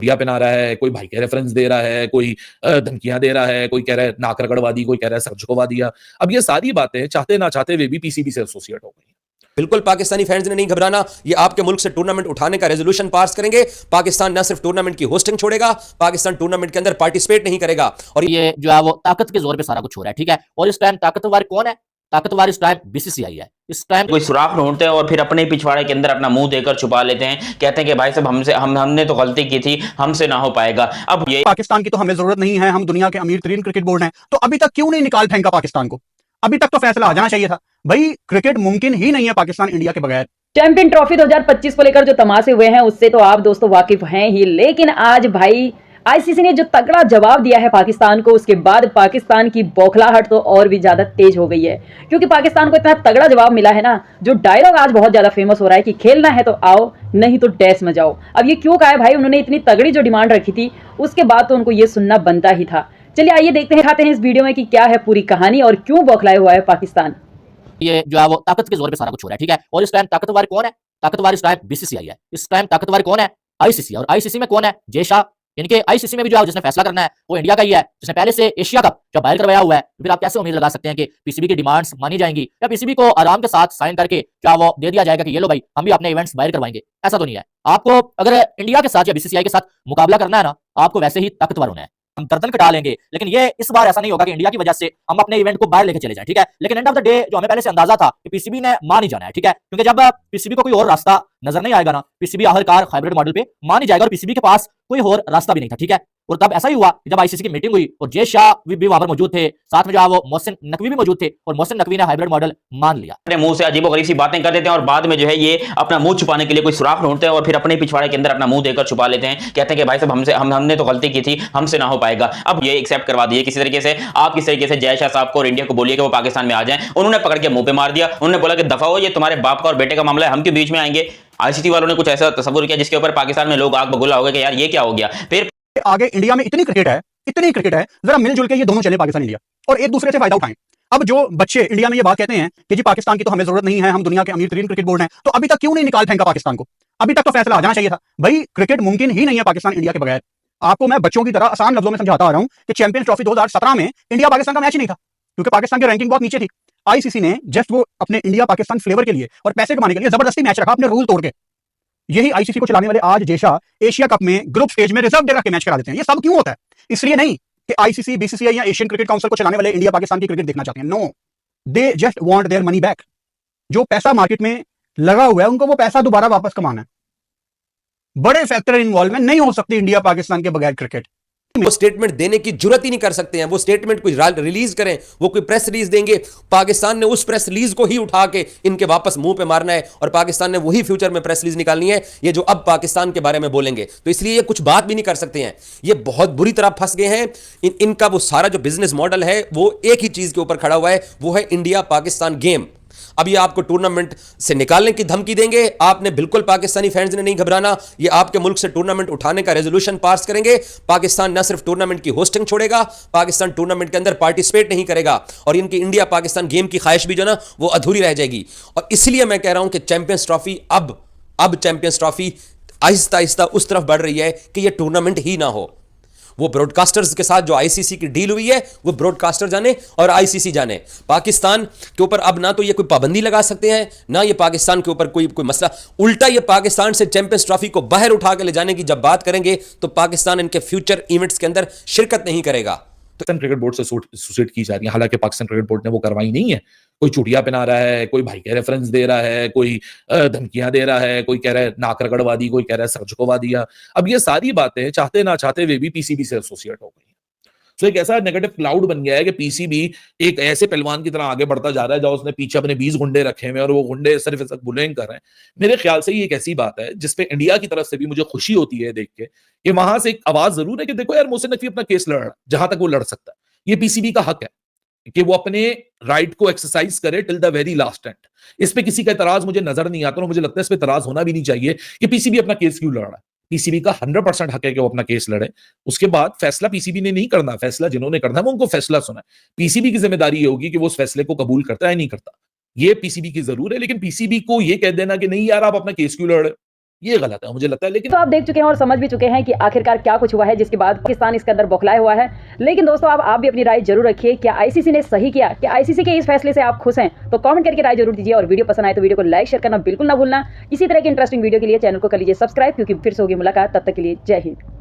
Media पे ना रहा है, कोई भाई के रेफरेंस दे रहा है, कोई धमकियाँ दे रहा है, कोई कह रहा है नाक रगड़वा दी, कोई कह रहा है सर झुकवा दिया। अब ये सारी बातें चाहते ना चाहते हुए भी पीसीबी से एसोसिएट हो गई हैं। बिल्कुल पाकिस्तानी फैंस ने नहीं घबराना, ये आपके मुल्क से टूर्नामेंट उठाने का रेजोल्यूशन पास करेंगे। पाकिस्तान न सिर्फ टूर्नामेंट की होस्टिंग छोड़ेगा, पाकिस्तान टूर्नामेंट के अंदर पार्टिसिपेट नहीं करेगा। और ये जो है वो ताकत के जोर पे सारा कुछ हो रहा है, ठीक है। और इस टाइम ताकतवर कौन है? ताकतवर इस टाइम बीसीसीआई है। इस टाइम कोई सुराख ढूंढते हैं और फिर अपने पिछवाड़े के अंदर अपना मुंह देकर छुपा लेते हैं, कहते हैं कि भाई साहब हमने तो गलती की थी, हमसे ना हो पाएगा। अब ये पाकिस्तान की तो हमें जरूरत नहीं है, हम दुनिया के अमीर तरीन क्रिकेट बोर्ड हैं, तो अभी तक क्यों नहीं निकाल फेंका पाकिस्तान को? अभी तक तो फैसला आ जाना चाहिए था भाई। क्रिकेट मुमकिन ही नहीं है पाकिस्तान इंडिया के बगैर। चैंपियन ट्रॉफी 2025 को लेकर जो तमाशे हुए हैं उससे तो आप दोस्तों वाकिफ हैं ही, लेकिन आज भाई आईसीसी ने जो तगड़ा जवाब दिया है पाकिस्तान को, उसके बाद पाकिस्तान की बौखलाहट तो और भी ज्यादा तेज हो गई है। क्योंकि पाकिस्तान को इतना तगड़ा जवाब मिला है ना, जो डायलॉग आज बहुत ज्यादा फेमस हो रहा है कि खेलना है तो आओ, नहीं तो डैश में जाओ। अब ये क्यों कहा है भाई? उन्होंने इतनी तगड़ी जो डिमांड रखी थी उसके बाद तो उनको ये सुनना बनता ही था। चलिए आइए देखते हैं, दिखाते हैं इस वीडियो में कि क्या है पूरी कहानी और क्यों बौखलाया हुआ है पाकिस्तान। ये जो है वो ताकत के जोर पे सारा कुछ हो रहा है, ठीक है। और इस टाइम ताकतवर कौन है? ताकतवर इस टाइम बीसीसीआई है। इस टाइम ताकतवर कौन है? आईसीसी। और आईसीसी में कौन है? जय शाह। इनके आईसीसी में भी जो है जिसने फैसला करना है वो इंडिया का ही है, जिसने पहले से एशिया कप जब बाहर करवाया हुआ है। तो फिर आप कैसे उम्मीद लगा सकते हैं कि पीसीबी की डिमांड्स मानी जाएंगी, या पीसीबी को आराम के साथ साइन करके क्या वो दे दिया जाएगा कि ये लो भाई हम भी अपने इवेंट्स बाहर करवाएंगे? ऐसा तो नहीं है। आपको अगर इंडिया के साथ या बीसीसीआई के साथ मुकाबला करना है ना, आपको वैसे ही ताकतवर होना है। हम गर्दन कटा लेंगे, लेकिन ये इस बार ऐसा नहीं होगा कि इंडिया की वजह से हम अपने इवेंट को बाहर लेके चले जाएं, ठीक है। लेकिन एंड ऑफ द डे जो हमें पहले से अंदाजा था कि पीसीबी ने मान ही जाना है, ठीक है। क्योंकि जब पीसीबी को कोई और रास्ता नजर नहीं आएगा ना, पीसीबी आखिरकार हाइब्रिड मॉडल पे मान ही जाएगा। और पीसीबी के पास कोई और रास्ता भी नहीं था, ठीक है। और तब ऐसा ही हुआ कि जब आईसीसी की मीटिंग हुई और जय शाह भी वहां पर मौजूद थे, साथ में जो है वो मोहसिन नकवी भी मौजूद थे, और मोहसिन नकवी ने हाइब्रिड मॉडल मान लिया। अपने मुंह से अजीबोगरीब सी बातें कर देते हैं और बाद में जो है ये अपना मुंह छुपाने के लिए कोई सुराख ढूंढते हैं और फिर अपने पिछवाड़े के अंदर अपना मुंह देकर छुपा लेते हैं, कहते हैं कि भाई साहब हमने तो गलती की थी, हमसे ना हो पाएगा। अब ये एक्सेप्ट करवा दिए किसी तरीके से। आप किस तरीके से जय शाह साहब को और इंडिया को बोलिए कि वो पाकिस्तान में आ जाएं, उन्होंने पकड़ के मुंह पे मार दिया। उन्होंने बोला कि दफा हो, ये तुम्हारे बाप का और बेटे का मामला है, हम क्यों बीच में आएंगे। आईसीसी वालों ने कुछ ऐसा तस्वीर किया जिसके ऊपर पाकिस्तान में लोग आग बबूला हो गए कि यार ये क्या हो गया। फिर आगे इंडिया में इतनी क्रिकेट है, जरा मिलजुल के ये दोनों चले पाकिस्तान इंडिया और एक दूसरे से फायदा उठाएं। अब जो बच्चे इंडिया में ये बात कहते हैं कि जी पाकिस्तान की तो हमें जरूरत नहीं है, हम दुनिया के अमीर तरीन क्रिकेट बोर्ड हैं, तो अभी तक क्यों नहीं निकाल फेंका पाकिस्तान को? अभी तक तो फैसला आ जाना चाहिए था भाई। क्रिकेट मुमकिन ही नहीं है पाकिस्तान इंडिया के बगैर। आपको मैं बच्चों की तरह आसान लफ्जों में समझाता आ रहा हूं कि चैंपियंस ट्रॉफी 2017 में इंडिया पाकिस्तान का मैच ही नहीं था, क्योंकि पाकिस्तान की रैंकिंग बहुत नीचे थी। आईसीसी ने जस्ट वो अपने इंडिया पाकिस्तान फ्लेवर के लिए और पैसे कमाने के लिए जबरदस्ती मैच रखा, अपने रूल तोड़ के। यही आईसीसी को चलाने वाले आज जय शाह एशिया कप में ग्रुप स्टेज में रिजर्व डे रख के मैच करा देते हैं। ये सब क्यों होता है? इसलिए नहीं कि आईसीसी, बीसीसीआई या एशियन क्रिकेट काउंसिल को चलाने वाले इंडिया पाकिस्तान की क्रिकेट देखना चाहते हैं। No, they just want their money back. जो पैसा मार्केट में लगा हुआ है उनको वो पैसा दोबारा वापस कमाना है। बड़े फैक्टर इन्वॉल्वमेंट नहीं हो सकती इंडिया पाकिस्तान के बगैर क्रिकेट। वो स्टेटमेंट देने की जरूरत ही नहीं कर सकते हैं। वो स्टेटमेंट कोई रिलीज करें, वो कोई प्रेस रिलीज देंगे, पाकिस्तान ने उस प्रेस रिलीज को ही उठा के इनके वापस मुंह पे मारना है और पाकिस्तान ने वही फ्यूचर में प्रेस रिलीज निकालनी है, ये जो अब पाकिस्तान के बारे में बोलेंगे। तो इसलिए ये कुछ बात भी नहीं कर सकते हैं। ये बहुत बुरी तरह फंस गए हैं। इनका वो सारा जो बिजनेस मॉडल है वो एक ही चीज के ऊपर खड़ा हुआ है, वो है इंडिया पाकिस्तान गेम। अब ये आपको टूर्नामेंट से निकालने की धमकी देंगे। आपने बिल्कुल पाकिस्तानी फैंस ने नहीं घबराना, ये आपके मुल्क से टूर्नामेंट उठाने का रेजोल्यूशन पास करेंगे। पाकिस्तान न सिर्फ टूर्नामेंट की होस्टिंग छोड़ेगा, पाकिस्तान टूर्नामेंट के अंदर पार्टिसिपेट नहीं करेगा और इनकी इंडिया पाकिस्तान गेम की ख्वाहिश भी जो ना वो अधूरी रह जाएगी। और इसलिए मैं कह रहा हूं कि चैंपियंस ट्रॉफी अब चैंपियंस ट्रॉफी आहिस्ता आहिस्ता उस तरफ बढ़ रही है कि यह टूर्नामेंट ही ना हो। वो ब्रॉडकास्टर्स के साथ जो आईसीसी की डील हुई है वो ब्रॉडकास्टर जाने और आईसीसी जाने। पाकिस्तान के ऊपर अब ना तो ये कोई पाबंदी लगा सकते हैं, ना ये पाकिस्तान के ऊपर कोई मसला। उल्टा ये पाकिस्तान से चैंपियंस ट्रॉफी को बाहर उठा के ले जाने की जब बात करेंगे तो पाकिस्तान इनके फ्यूचर इवेंट्स के अंदर शिरकत नहीं करेगा। पाकिस्तान क्रिकेट बोर्ड से एसोसिएट की जा रही है, हालांकि पाकिस्तान क्रिकेट बोर्ड ने वो करवाई नहीं है। कोई चुटिया पहना रहा है, कोई भाई के रेफरेंस दे रहा है, कोई धमकियां दे रहा है, कोई कह रहा है नाक रगड़वा दी, कोई कह रहा है सर झुकवा दिया। अब ये सारी बातें चाहते ना चाहते हुए भी पीसीबी से एसोसिएट हो गई। तो एक ऐसा नेगेटिव क्लाउड बन गया है कि पीसीबी एक ऐसे पहलवान की तरह आगे बढ़ता जा रहा है जहां उसने पीछे अपने 20 गुंडे रखे हुए और वो गुंडे सिर्फ ऐसा बुलिंग कर रहे हैं। मेरे ख्याल से ये एक ऐसी बात है जिसपे इंडिया की तरफ से भी मुझे खुशी होती है देख के कि वहां से एक आवाज जरूर है कि देखो यार मोहसिन नकवी अपना केस लड़ रहा है जहां तक वो लड़ सकता है। ये पीसीबी का हक है कि वो अपने राइट को एक्सरसाइज करे till the very last and. इस पे किसी का एतराज मुझे नजर नहीं आता और मुझे लगता है इस पे एतराज होना भी नहीं चाहिए कि पीसीबी अपना केस क्यों लड़ रहा है। पीसीबी का 100% हक है कि वो अपना केस लड़े। उसके बाद फैसला पीसीबी ने नहीं करना, फैसला जिन्होंने करना है वो उनको फैसला सुना है। पीसीबी की जिम्मेदारी ये होगी कि वो उस फैसले को कबूल करता है नहीं करता, ये पीसीबी की जरूर है। लेकिन पीसीबी को ये कह देना कि नहीं यार आप अपना केस क्यों लड़ रहे, ये गलत है मुझे लगता है। लेकिन तो आप देख चुके हैं और समझ भी चुके हैं कि आखिरकार क्या कुछ हुआ है, जिसके बाद पाकिस्तान इसके अंदर बौखलाया हुआ है। लेकिन दोस्तों अब आप भी अपनी राय जरूर रखिए, क्या आईसीसी ने सही किया, क्या आईसीसी के इस फैसले से आप खुश हैं? तो कमेंट करके राय जरूर दीजिए और वीडियो पसंद आए तो वीडियो को लाइक शेयर करना बिल्कुल ना भूलना। इसी तरह की इंटरेस्टिंग वीडियो के लिए चैनल को कर लीजिए सब्सक्राइब, क्योंकि फिर से होगी मुलाकात। तब तक के लिए जय हिंद।